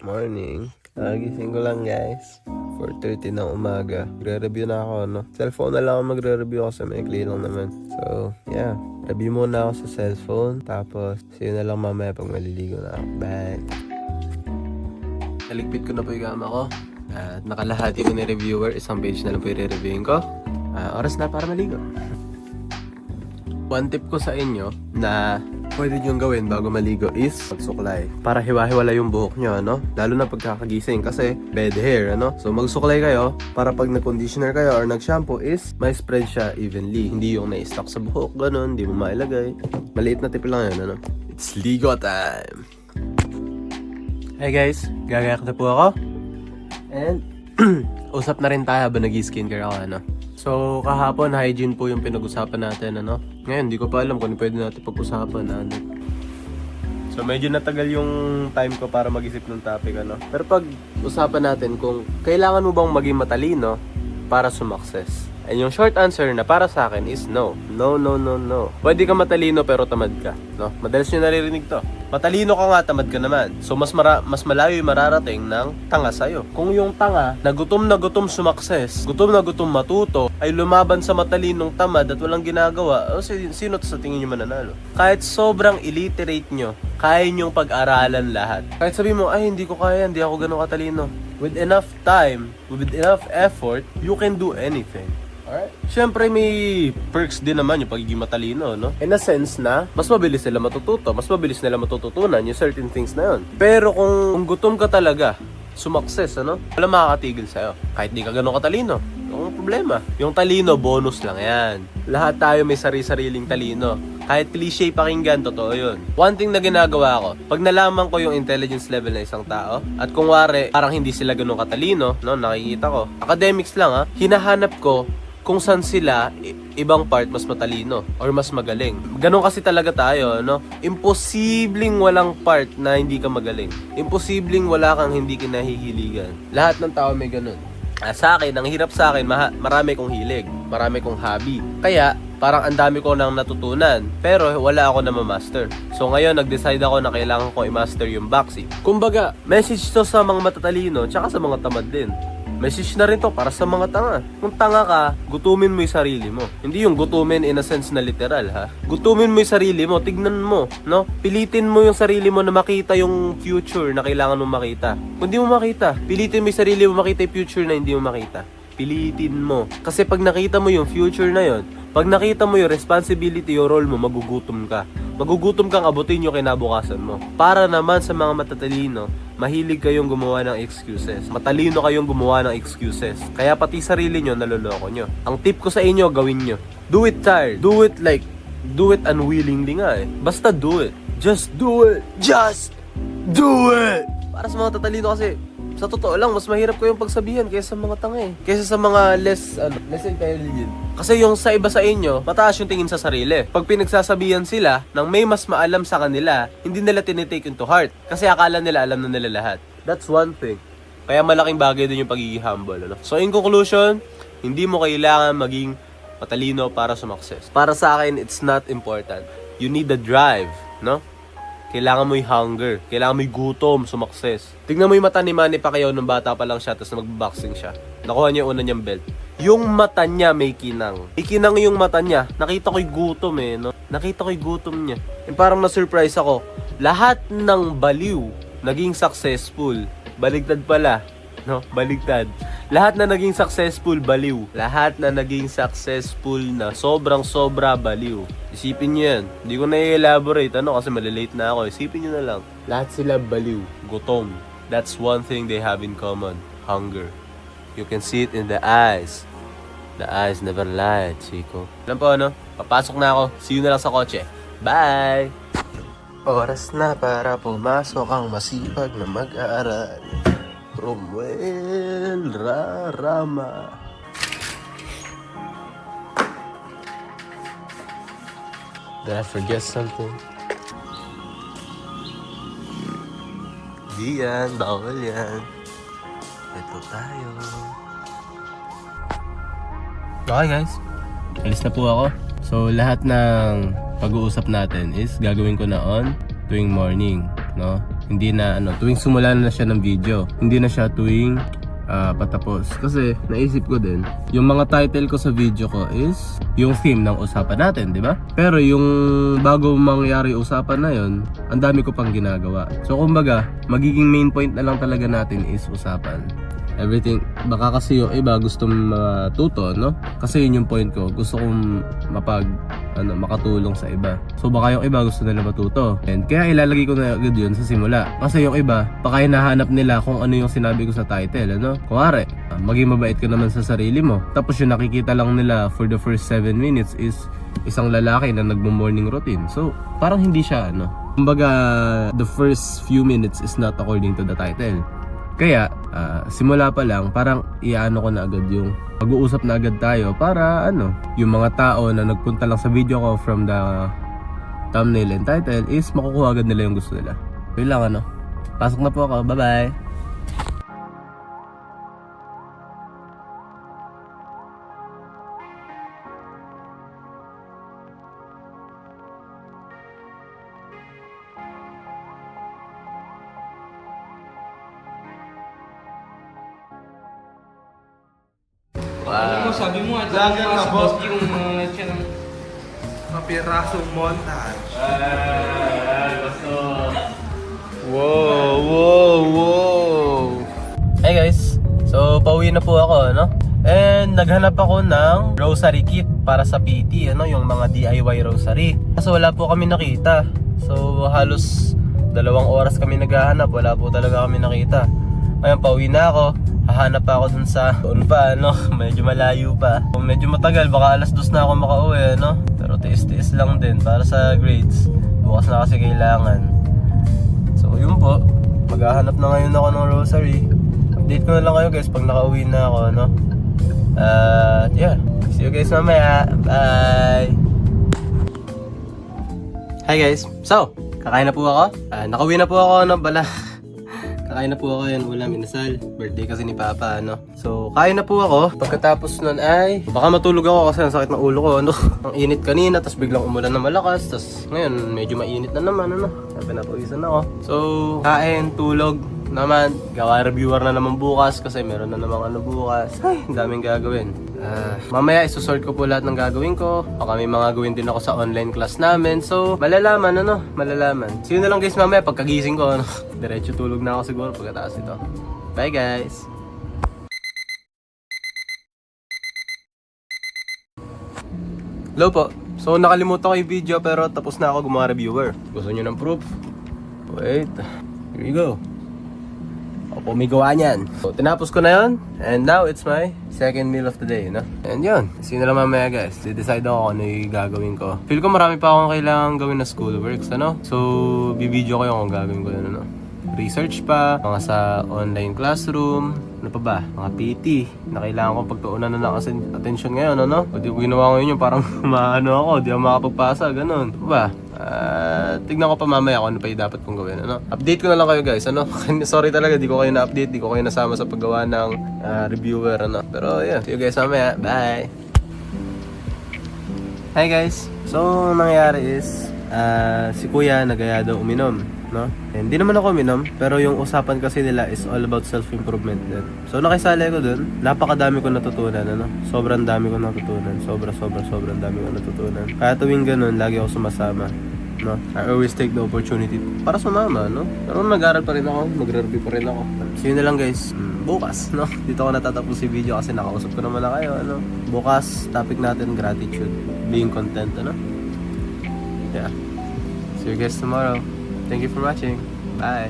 Morning. Gising ko lang guys. 4:30 ng umaga. Magre-review na ako, no? Cellphone na lang ako magre-review kasi may clear lang naman. So, yeah. Review muna ako sa cellphone. Tapos, see you na lang mamaya pag maliligo na ako. Bye! Naligpit ko na po yung kama ko. At nakalahati ko ni reviewer. Isang page na lang po yung re-reviewin ko. Oras na para maligo. One tip ko sa inyo na pwede nyo gawin bago maligo is magsuklay. Para hiwa-hiwala yung buhok nyo, ano? Lalo na pagkakagising kasi bed hair, ano? So magsuklay kayo para pag nag-conditioner kayo or nag-shampoo is may spread siya evenly. Hindi yung na-stuck sa buhok, ganun. Hindi mo mailagay. Maliit na tip lang yun, ano? It's ligo time! Hey guys, gagayak na po ako. And usap na rin tayo habang nag-skincare ako, ano? So, kahapon, hygiene po yung pinag-usapan natin, ano? Ngayon, hindi ko pa alam kung pwede natin pag-usapan, ano? So, medyo natagal yung time ko para mag-isip ng topic, ano? Pero pag usapan natin kung kailangan mo bang maging matalino para sumakses. And yung short answer na para sa akin is no. No, no, no, no. Pwede ka matalino pero tamad ka, no? Madalas nyo naririnig to. Matalino ka nga, tamad ka naman. So mas malayo yung mararating ng tanga sa'yo. Kung yung tanga na gutom sumakses, gutom na gutom matuto, ay lumaban sa matalinong tamad at walang ginagawa, sino to sa tingin nyo mananalo? Kahit sobrang illiterate nyo, kaya nyong pag-aralan lahat. Kahit sabi mo, ay hindi ko kaya, hindi ako ganun katalino. With enough time, with enough effort, you can do anything. Alright? Siyempre may perks din naman yung pagiging matalino, no? In a sense na, mas mabilis nila matututo, mas mabilis nila matututunan yung certain things na yun. Pero kung gutom ka talaga, sumakses, ano? Wala makakatigil sa'yo. Kahit di ka ganun katalino. Yung problema. Yung talino, bonus lang yan. Lahat tayo may sari-sariling talino. Kahit cliche pakinggan, totoo yun. One thing na ginagawa ko, pag nalaman ko yung intelligence level ng isang tao, at kung wari, parang hindi sila ganun katalino, no? Nakikita ko. Academics lang, ha? Hinahanap ko kung saan sila ibang part mas matalino or mas magaling. Ganon kasi talaga tayo, no? Imposibleng walang part na hindi ka magaling. Imposibleng wala kang hindi kinahihiligan. Lahat ng tao may ganon. Sa akin, ang hirap sa akin, marami kong hilig, marami kong hobby. Kaya, parang ang dami ko nang natutunan, pero wala ako na ma-master. So ngayon, nag-decide ako na kailangan ko i-master yung boxing. Kumbaga, message to sa mga matatalino, tsaka sa mga tamad din. Message na rin to para sa mga tanga. Kung tanga ka, gutumin mo yung sarili mo. Hindi yung gutumin in a sense na literal, ha? Gutumin mo yung sarili mo, tignan mo, no? Pilitin mo yung sarili mo na makita yung future na kailangan mo makita. Kung hindi mo makita, pilitin mo yung sarili mo makita yung future na hindi mo makita. Pilitin mo. Kasi pag nakita mo yung future na yon, pag nakita mo yung responsibility, yung role mo, magugutom ka. Magugutom kang abutin yung kinabukasan mo. Para naman sa mga matatalino, mahilig kayong gumawa ng excuses. Matalino kayong gumawa ng excuses. Kaya pati sarili nyo, naloloko nyo. Ang tip ko sa inyo, gawin nyo. Do it tired. Do it unwillingly nga eh. Basta do it. Just do it. Just do it. Para sa mga tatalino kasi, sa totoo lang, mas mahirap ko yung pagsabihan kaysa sa mga tanga eh. Kaysa sa mga less intelligent. Kasi yung sa iba sa inyo, mataas yung tingin sa sarili. Pag pinagsasabihan sila ng may mas maalam sa kanila, hindi nila tinitake into heart. Kasi akala nila alam na nila lahat. That's one thing. Kaya malaking bagay din yung pagiging humble. Ano? So in conclusion, hindi mo kailangan maging matalino para sumakses. Para sa akin, it's not important. You need the drive, no? Kailangan mo yung hunger. Kailangan mo yung gutom, sumakses. Tingnan mo yung mata ni Manny Pacquiao nung bata pa lang siya, tapos magboxing siya. Nakuha niya yung una niyang belt. Yung mata niya may kinang. May kinang yung mata niya. Nakita ko yung gutom eh, no? Nakita ko yung gutom niya. And parang na-surprise ako. Lahat ng baliw naging successful. Baligtad pala. No, baligtad. Lahat na naging successful, baliw. Lahat na naging successful na sobra baliw. Isipin nyo yan. Hindi ko na i-elaborate, ano, kasi malilate na ako. Isipin nyo na lang. Lahat sila baliw. Gutom. That's one thing they have in common. Hunger. You can see it in the eyes. The eyes never lie, Chico. Alam po, ano? Papasok na ako. See you na lang sa kotse. Bye! Oras na para pumasok ang masipag na mag-aaral. Romuel Rarama. Did I forget something? Di yan, bawal yan. Ito tayo. Okay guys, alis na po ako. So lahat ng pag-uusap natin is gagawin ko na on tuwing morning, no? Hindi na tuwing simula na siya ng video. Hindi na siya tuwing patapos. Kasi naisip ko din, yung mga title ko sa video ko is yung theme ng usapan natin, di ba? Pero yung bago mangyari usapan na yon, ang dami ko pang ginagawa. So kumbaga, magiging main point na lang talaga natin is usapan. Everything, baka kasi yung iba gusto matuto, no? Kasi yun yung point ko. Gusto kong makatulong sa iba. So baka yung iba gusto nila matuto. And kaya ilalagay ko na agad yun sa simula. Kasi yung iba, baka hinahanap nila kung ano yung sinabi ko sa title, ano? Kunwari, maging mabait ka naman sa sarili mo. Tapos yung nakikita lang nila for the first 7 minutes is isang lalaki na nagmo-morning routine. So, parang hindi siya, kumbaga, the first few minutes is not according to the title. Kaya, simula pa lang, parang iano ko na agad yung mag-uusap na agad tayo para yung mga tao na nagpunta lang sa video ko from the thumbnail and title is makukuha agad nila yung gusto nila. Yun lang Pasok na po ako. Bye-bye! Ano mo, sabi mo at Vlogger ka, sa boss. boss yung siya ng Mapirasong montage. Wow! Hey guys! So, pauwi na po ako, And naghanap ako ng rosary kit para sa PT, yung mga DIY rosary. Kaso wala po kami nakita. So, halos 2 oras kami naghahanap, wala po talaga kami nakita. Ngayon, pauwi na ako. Hahanap pa ako dun sa medyo malayo pa. Kung medyo matagal, baka alas 2 na ako makauwi, Pero tiis-tiis lang din para sa grades. Bukas na kasi kailangan. So yun po, maghahanap na ngayon ako ng rosary. Update ko na lang kayo guys pag nakauwi na ako, yeah, see you guys mamaya. Bye! Hi guys, so, kakain na po ako. Nakauwi na po ako, Kakain na po ako, yan, ulam, inasal. Birthday kasi ni Papa, So, kain na po ako. Pagkatapos nun ay, baka matulog ako kasi ang sakit ng ulo ko, Ang init kanina, tapos biglang umulan na malakas. Tapos ngayon, medyo mainit na naman, Pinapawisan ako. So, kain, tulog naman. Gawa reviewer na naman bukas kasi meron na namang bukas. Ay, ang daming gagawin. Mamaya isusort ko po lahat ng gagawin ko. Baka may mga gawin din ako sa online class namin. So, malalaman, malalaman. See you na lang guys mamaya pagkagising ko, Diretso tulog na ako siguro pagkatapos ito. Bye guys! Hello po. So, nakalimutan ko yung video pero tapos na ako gumawa reviewer. Gusto nyo ng proof? Wait. Here you go. Ako may gawa niyan. So, tinapos ko na yun. And now, it's my second meal of the day, And yun. See you na lang mamaya, guys. I-decide ako kung ano yung gagawin ko. Feel ko marami pa akong kailangan gawin na schoolworks, So, bibideo ko yung kung gagawin ko yun, Research pa, mga sa online classroom, ano pa ba? Mga PT, na kailangan kong pagtuunan na ng attention ngayon, Pag di ko ginawa ngayon yung parang ako, di ako makapagpasa, ganun. Ano ba? Tignan ko pa mamaya kung ano pa yung dapat kong gawin, Update ko na lang kayo guys, Sorry talaga, di ko kayo na-update, di ko kayo nasama sa paggawa ng reviewer, Pero yeah, see you guys mamaya, bye! Hi guys! So, nangyayari is, si Kuya nagaya daw uminom, Hindi naman ako uminom, pero yung usapan kasi nila is all about self-improvement din. So, nakisali ko dun, napakadami ko natutunan, Sobrang dami ko natutunan, sobrang dami ko natutunan. Kaya tuwing ganun, lagi ako sumasama, I always take the opportunity para sumama, Pero nag-aaral pa rin ako, magre-review pa rin ako. So, yun na lang guys, bukas, Dito ko natatapos si video kasi nakausap ko naman na kayo, Bukas, topic natin, gratitude, being content, Yeah. See you guys tomorrow. Thank you for watching. Bye.